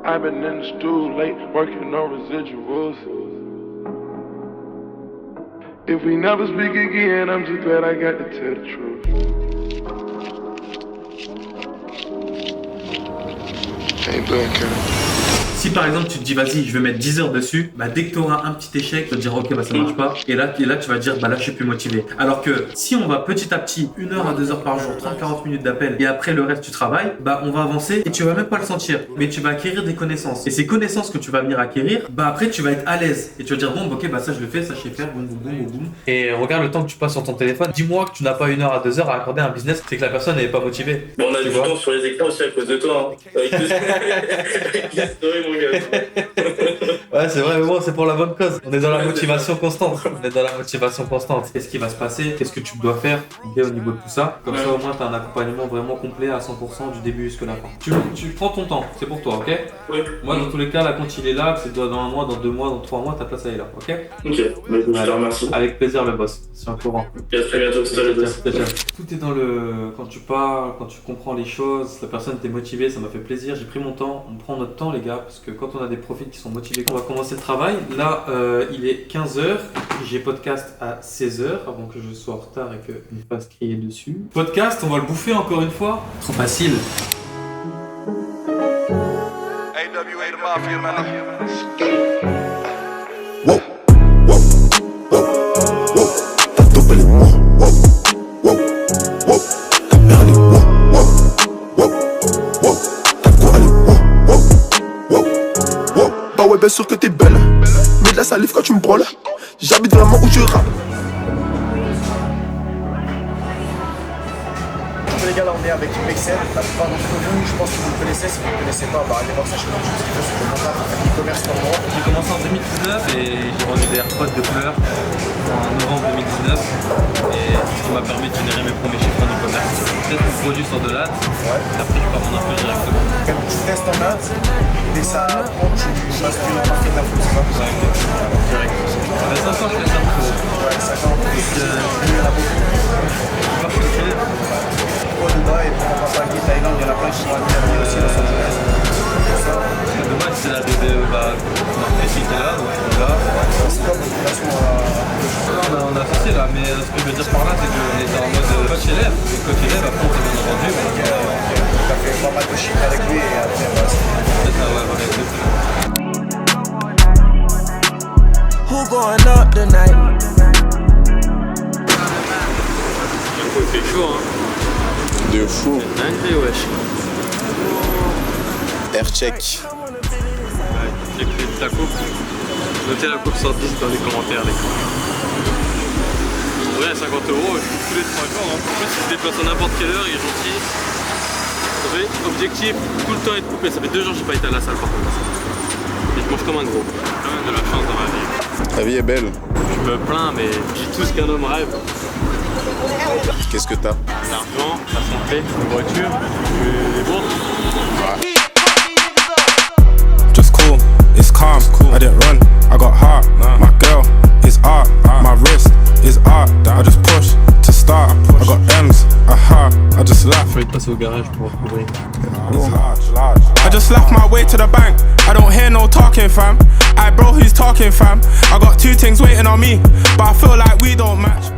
I've been in the stool late, working on residuals. If we never speak again, I'm just glad I got to tell the truth. Ain't doing good. Si par exemple tu te dis vas-y je vais mettre 10 heures dessus, bah dès que tu auras un petit échec, tu vas te dire ok bah ça marche pas et là tu vas te dire bah là je suis plus motivé. Alors que si on va petit à petit 1 heure à 2 heures par jour, 30-40 minutes d'appel et après le reste tu travailles, bah on va avancer et tu vas même pas le sentir, mais tu vas acquérir des connaissances et ces connaissances que tu vas venir acquérir, bah après tu vas être à l'aise et tu vas dire bon bah, ok bah ça je le fais, ça je sais faire, boum boum boum boum. Et regarde le temps que tu passes sur ton téléphone, dis-moi que tu n'as pas 1 heure à 2 heures à accorder à un business, c'est que la personne n'est pas motivée. Bon, on a du temps sur les écrans aussi à cause de toi, hein. Avec les stories, mon gars. Ouais, c'est vrai, mais bon, c'est pour la bonne cause. On est dans la motivation constante. On est dans la motivation constante. Qu'est-ce qui va se passer? Qu'est-ce que tu dois faire au niveau de tout ça? Comme ça, au moins, tu as un accompagnement vraiment complet à 100% du début jusqu'à la fin. Tu prends ton temps, c'est pour toi, ok? Oui. Moi, dans tous les cas, là, quand il est là, que c'est dans 1 mois, dans 2 mois, dans 3 mois, ta place, elle est là, ok? Ok, bah, écoute, je te remercie. Avec plaisir, le boss. C'est un courant. Et à très bientôt, c'est le boss. Tout est dans le. Quand tu parles, quand tu comprends les choses, la personne t'est motivée, ça m'a fait plaisir. J'ai pris mon temps. On prend notre temps, les gars, parce que quand on a des profils qui sont motivés, on va commencer le travail. Là, il est 15h. J'ai podcast à 16h avant que je sois en retard et que je me fasse crier dessus. Podcast, on va le bouffer encore une fois. Trop facile. AWA the Mafia, man. Wow, wow, wow, wow. T'as doublé, wow, wow, wow, wow. T'as perdu, wow, wow, wow, wow. T'as quoi aller, wow, wow, wow, wow. Bah ouais, bien sûr que t'es belle. Mets de la salive quand tu me brûles. J'habite vraiment où je rappe. Les gars, là on est avec Mexel, la plupart d'entre vous, je pense que vous le connaissez. Si vous ne le connaissez pas, bah, allez voir sa chaîne YouTube, ce qu'il fait sur le montage, il fait du e-commerce comme moi. J'ai commencé en 2019 et j'ai vendu des AirPods de couleur en novembre 2019 et ce qui m'a permis de générer mes premiers chiffres en e-commerce. Peut-être mon produit sort de là, après je pars en info directement. Quand tu testes en Inde, et ça apprend, tu bascules dans le marché de l'info, c'est ça? Direct. Mais ça sent que je fais ça. Ouais, ça quand il y en a beaucoup. Dubaï, et puis on va pas à Thaïlande, il y en a plein qui sont admis aussi à Los Angeles. Dommage, c'est la marketing qui est là, donc je suis là. C'est quoi votre relation à... On a associé là, mais ce que je veux dire par là, c'est qu'on était en mode coach élève. Et coach élève, après on s'est bien entendu. T'as fait pas mal de shit avec lui et après, voilà, C'est ça, ouais, voilà, exactement. Who going up tonight? Il fait chaud, hein. De fou. C'est dingue, wesh. Aircheck. Ouais, j'ai pris ta coupe. Notez la coupe 110 dans les commentaires, les gars. Ouais, 50 €, je suis tous les 3 jours. Hein. En plus, il se déplace à n'importe quelle heure, il est gentil. Vous savez, objectif, tout le temps être coupé. Ça fait 2 jours que j'ai pas été à la salle par contre. Et je mange comme un gros. J'ai quand même de la chance dans ma vie. Ta vie est belle. Je me plains, mais j'ai tout ce qu'un homme rêve. Qu'est-ce que t'as? L'argent, la santé, une voiture, des bourses. Just cool, it's calm, I didn't run, I got heart. My girl is art, my wrist is art. I just push to start, I got M's, aha, I just laugh. Il faut passer au garage pour recouvrir. I just left my way to the bank, I don't hear no talking fam. I bro who's talking fam, I got 2 things waiting on me, but I feel like we don't match.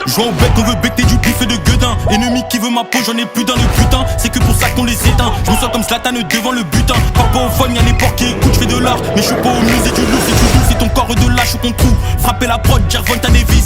Jouant au bec, on veut becter du bif et de gueudin. Ennemi qui veut ma peau, j'en ai plus dans le putain. C'est que pour ça qu'on les éteint. Je me sens comme Zlatan devant le butin. Parle pas au fun, y'a les porcs qui écoutent, j'fais de l'art. Mais je suis pas au musée du loup, si tu joues, si ton corps est de lâche ou qu'on trouve. Frapper la prod, dire Volta Davis.